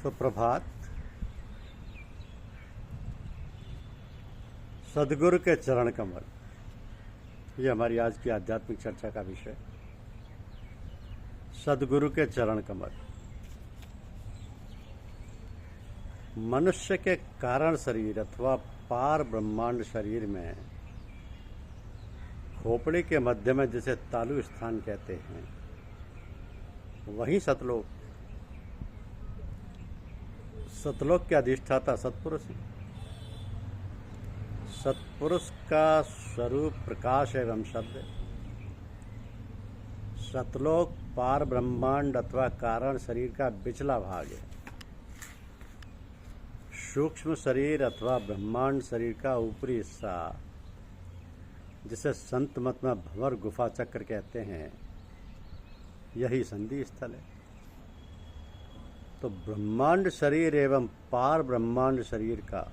सुप्रभात। सदगुरु के चरण कमल, ये हमारी आज की आध्यात्मिक चर्चा का विषय। सदगुरु के चरण कमल। मनुष्य के कारण शरीर अथवा पार ब्रह्मांड शरीर में खोपड़ी के मध्य में जिसे तालु स्थान कहते हैं, वहीं सतलोक के अधिष्ठाता सतपुरुष हैं। सतपुरुष का स्वरूप प्रकाश एवं शब्द है। सतलोक पार ब्रह्मांड अथवा कारण शरीर का पिछला भाग है। सूक्ष्म शरीर अथवा ब्रह्मांड शरीर का ऊपरी हिस्सा, जिसे संत मत में भंवर गुफा चक्र कहते हैं, यही संधि स्थल है। तो ब्रह्मांड शरीर एवं पार ब्रह्मांड शरीर का,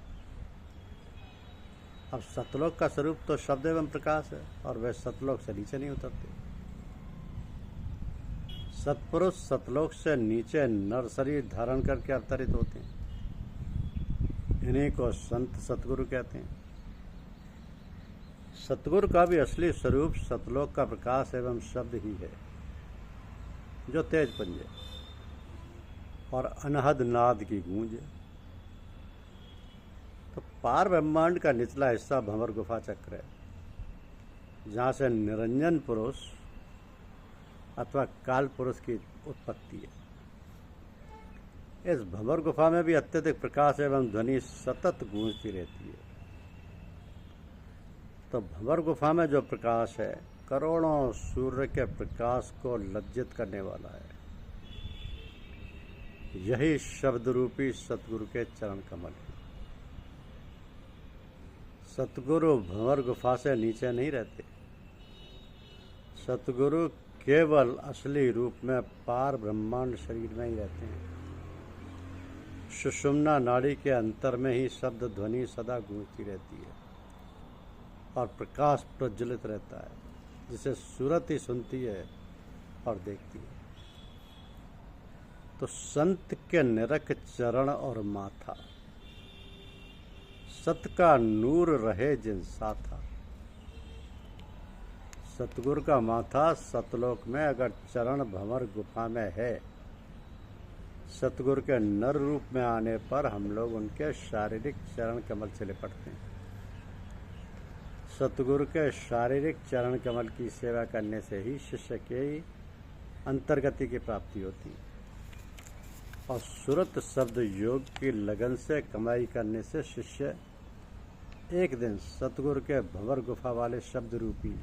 अब सतलोक का स्वरूप तो शब्द एवं प्रकाश है, और वह सतलोक से नीचे नहीं उतरते। सतपुरुष सतलोक से नीचे नर शरीर धारण करके अवतरित होते हैं। इन्हीं को संत सतगुरु कहते हैं। सतगुरु का भी असली स्वरूप सतलोक का प्रकाश एवं शब्द ही है, जो तेज पुंज और अनहद नाद की गूंज है। तो पार ब्रह्मांड का निचला हिस्सा भंवर गुफा चक्र है, जहाँ से निरंजन पुरुष अथवा काल पुरुष की उत्पत्ति है। इस भंवर गुफा में भी अत्यधिक प्रकाश एवं ध्वनि सतत गूंजती रहती है। तो भंवर गुफा में जो प्रकाश है, करोड़ों सूर्य के प्रकाश को लज्जित करने वाला है। यही शब्द रूपी सतगुरु के चरण कमल है। सतगुरु भंवर गुफा से नीचे नहीं रहते। सतगुरु केवल असली रूप में पार ब्रह्मांड शरीर में ही रहते हैं। सुषुम्ना नाड़ी के अंतर में ही शब्द ध्वनि सदा गूंजती रहती है और प्रकाश प्रज्वलित रहता है, जिसे सूरत ही सुनती है और देखती है। तो संत के निरख चरण और माथा, सत का नूर रहे जिन साथा। सतगुरु का माथा सतलोक में अगर चरण भंवर गुफा में है, सतगुरु के नर रूप में आने पर हम लोग उनके शारीरिक चरण कमल से लिपटते हैं। सतगुरु के शारीरिक चरण कमल की सेवा करने से ही शिष्य के अंतर्गति की प्राप्ति होती है, और सुरत शब्द योग की लगन से कमाई करने से शिष्य एक दिन सतगुरु के भंवर गुफा वाले शब्द रूपी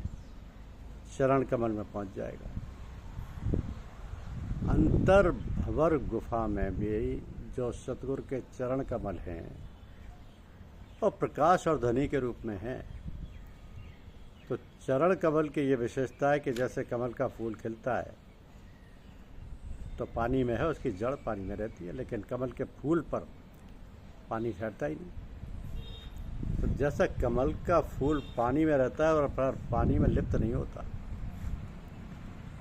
चरण कमल में पहुंच जाएगा। अंतर भंवर गुफा में भी जो सतगुरु के चरण कमल हैं, और प्रकाश और ध्वनि के रूप में हैं। तो चरण कमल की ये विशेषता है कि जैसे कमल का फूल खिलता है तो पानी में है, उसकी जड़ पानी में रहती है, लेकिन कमल के फूल पर पानी ठहरता ही नहीं। तो जैसा कमल का फूल पानी में रहता है और पानी में लिप्त नहीं होता,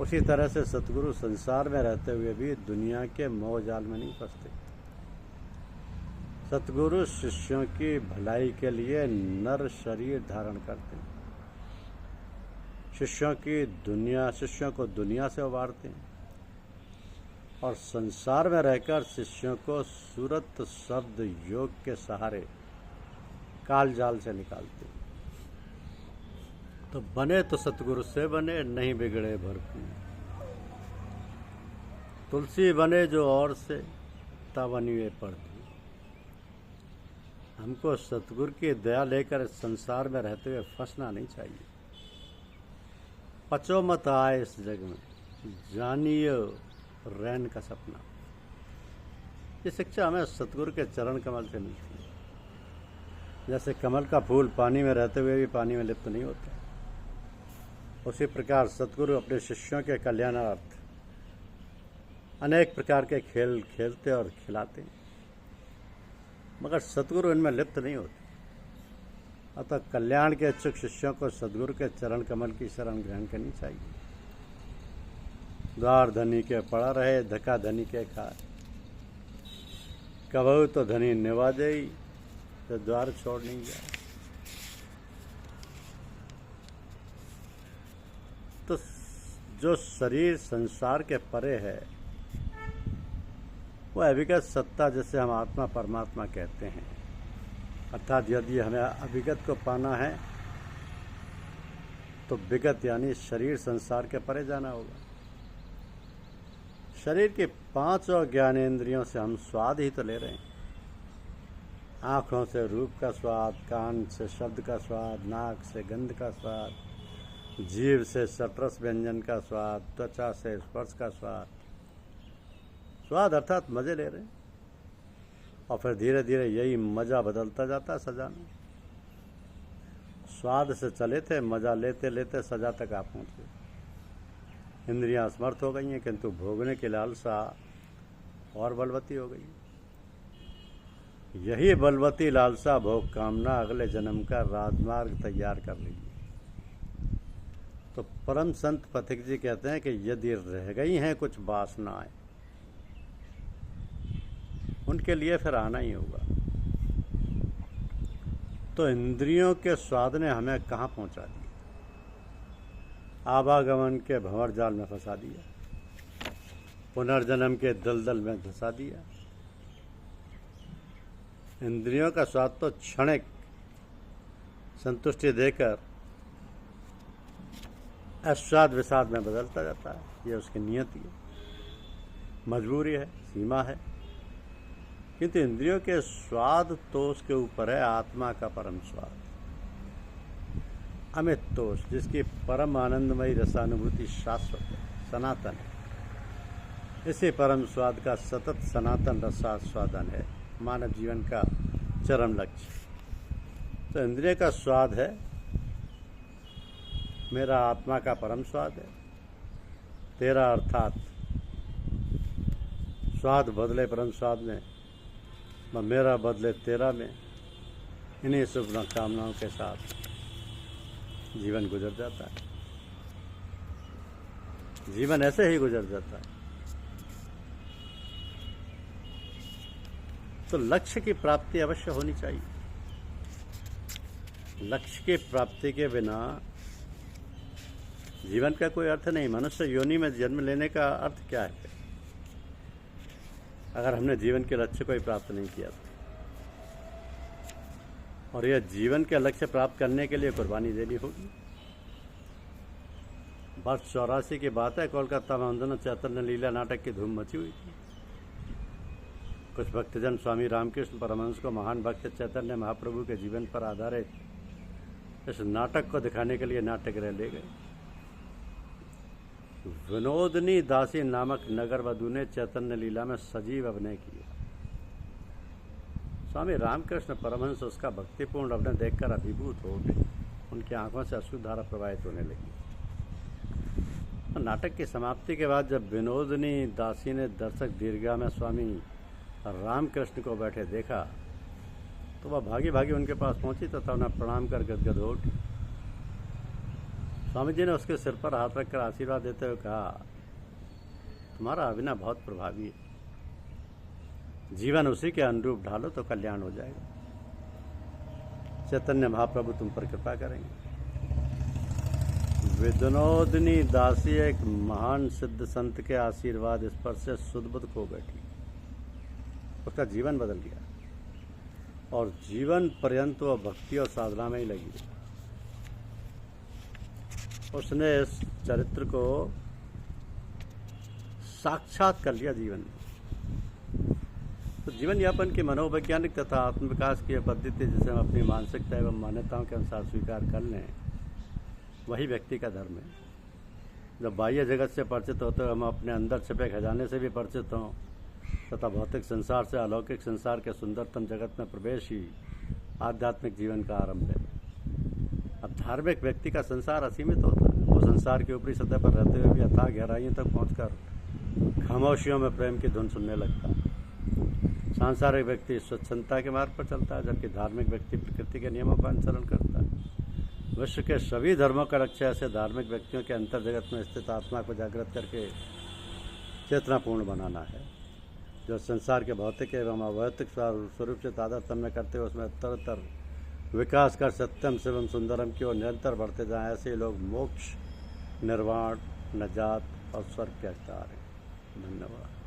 उसी तरह से सतगुरु संसार में रहते हुए भी दुनिया के मोह जाल में नहीं फंसते। सतगुरु शिष्यों की भलाई के लिए नर शरीर धारण करते हैं। शिष्यों को दुनिया से उबारते हैं और संसार में रहकर शिष्यों को सूरत शब्द योग के सहारे काल जाल से निकालते हैं। तो बने तो सतगुरु से बने, नहीं बिगड़े भरपूर। तुलसी बने जो और से, तब अनिवे पड़ती। हमको सतगुरु की दया लेकर संसार में रहते हुए फंसना नहीं चाहिए। पचो मत आए इस जग में, जानिए रैन का सपना। ये शिक्षा हमें सतगुरु के चरण कमल से मिलती है। जैसे कमल का फूल पानी में रहते हुए भी पानी में लिप्त नहीं होता, उसी प्रकार सतगुरु अपने शिष्यों के कल्याणार्थ अनेक प्रकार के खेल खेलते और खिलाते हैं, मगर सतगुरु इनमें लिप्त नहीं होते। अतः कल्याण के इच्छुक शिष्यों को सदगुरु के चरण कमल की शरण ग्रहण करनी चाहिए। द्वार धनी के पड़ा रहे, धक्का धनी के खाए। कबहू तो धनी निवाजे ही तो द्वार छोड़ नहीं जाए। तो जो शरीर संसार के परे है वो अविगत सत्ता, जिसे हम आत्मा परमात्मा कहते हैं। अर्थात यदि हमें अविगत को पाना है तो विगत यानी शरीर संसार के परे जाना होगा। शरीर के 5 ज्ञानेंद्रियों से हम स्वाद ही तो ले रहे हैं। आँखों से रूप का स्वाद, कान से शब्द का स्वाद, नाक से गंध का स्वाद, जीभ से सटरस व्यंजन का स्वाद, त्वचा से स्पर्श का स्वाद। स्वाद अर्थात मजे ले रहे हैं। और फिर धीरे धीरे यही मजा बदलता जाता है सजा में। स्वाद से चले थे, मजा लेते लेते सजा तक आप पहुँचे। इंद्रियां असमर्थ हो गई हैं, किंतु भोगने की लालसा और बलवती हो गई। यही बलवती लालसा भोग कामना अगले जन्म का राजमार्ग तैयार कर रही है। तो परम संत पथिक जी कहते हैं कि यदि रह गई हैं कुछ वासनाएं, उनके लिए फिर आना ही होगा। तो इंद्रियों के स्वाद ने हमें कहाँ पहुंचा दिया? आवागमन के भंवर जाल में फंसा दिया, पुनर्जन्म के दलदल में धंसा दिया। इंद्रियों का स्वाद तो क्षणिक संतुष्टि देकर अस्वाद विषाद में बदलता जाता है। ये उसकी नियति है, मजबूरी है, सीमा है। किंतु इंद्रियों के स्वाद तो उसके ऊपर है आत्मा का परम स्वाद, अमित तोष, जिसकी परम आनंदमयी रसानुभूति शाश्वत है, सनातन है। इसी परम स्वाद का सतत सनातन रसास्वादन है मानव जीवन का चरम लक्ष्य। तो इंद्रिय का स्वाद है मेरा आत्मा का परम स्वाद है। तेरा अर्थात स्वाद बदले परम स्वाद में, मेरा बदले तेरा में। इन्हीं शुभ कामनाओं के साथ जीवन गुजर जाता है। जीवन ऐसे ही गुजर जाता है। तो लक्ष्य की प्राप्ति अवश्य होनी चाहिए। लक्ष्य की प्राप्ति के बिना जीवन का कोई अर्थ नहीं। मनुष्य योनि में जन्म लेने का अर्थ क्या है अगर हमने जीवन के लक्ष्य को ही प्राप्त नहीं किया तो? और यह जीवन के लक्ष्य प्राप्त करने के लिए कुर्बानी देनी होगी। वर्ष 84 की बात है, कोलकाता में उन दिनों चैतन्य लीला नाटक की धूम मची हुई थी। कुछ भक्तजन स्वामी रामकृष्ण परमहंस को महान भक्त चैतन्य महाप्रभु के जीवन पर आधारित इस नाटक को दिखाने के लिए नाट्यगृह ले गए। विनोदनी दासी नामक नगर वधू ने चैतन्य लीला में सजीव अभिनय किया। स्वामी रामकृष्ण परमहंस उसका भक्तिपूर्ण अभिनय देखकर अभिभूत हो गए। उनकी आंखों से अश्रुधारा प्रवाहित होने लगी। तो नाटक की समाप्ति के बाद जब विनोदनी दासी ने दर्शक दीर्घा में स्वामी रामकृष्ण को बैठे देखा तो वह भागी भागी उनके पास पहुंची तथा उन्हें प्रणाम कर गदगद हो उठी। स्वामी जी ने उसके सिर पर हाथ रखकर आशीर्वाद देते हुए कहा, तुम्हारा अभिनय बहुत प्रभावी है। जीवन उसी के अनुरूप ढालो तो कल्याण हो जाएगा। चैतन्य महाप्रभु तुम पर कृपा करेंगे। विनोदनी दासी एक महान सिद्ध संत के आशीर्वाद स्पर्श से सुदबुद खो बैठी। उसका जीवन बदल गया और जीवन पर्यंत वह भक्ति और साधना में ही लगी। उसने इस चरित्र को साक्षात कर लिया जीवन में। तो जीवन यापन की मनोवैज्ञानिक तथा आत्मविकास की पद्धति जिसे हम अपनी मानसिकता एवं मान्यताओं के अनुसार स्वीकार कर लें, वही व्यक्ति का धर्म है। जब बाह्य जगत से परिचित होते हुए हम अपने अंदर छिपे खजाने से भी परिचित हों तथा भौतिक संसार से अलौकिक संसार के सुंदरतम जगत में प्रवेश ही आध्यात्मिक जीवन का आरंभ है। अब धार्मिक व्यक्ति का संसार असीमित होता है। वो संसार की ऊपरी सतह पर रहते हुए भी अथाह गहराइयों तक पहुंचकर खामोशियों में प्रेम की धुन सुनने लगता है। सांसारिक व्यक्ति स्वच्छंदता के मार्ग पर चलता है, जबकि धार्मिक व्यक्ति प्रकृति के नियमों का अनुसरण करता है। विश्व के सभी धर्मों का लक्ष्य ऐसे धार्मिक व्यक्तियों के अंतर जगत में स्थित आत्मा को जागृत करके चेतनापूर्ण बनाना है। जो संसार के भौतिक एवं अभौतिक स्वरूप से तादात्म्य करते हुए उसमें तरतर विकास कर सत्यम शिवम सुंदरम की ओर निरंतर बढ़ते जाएं, ऐसे ही लोग मोक्ष, निर्वाण, नजात और स्वर्ग के हकदार हैं। धन्यवाद।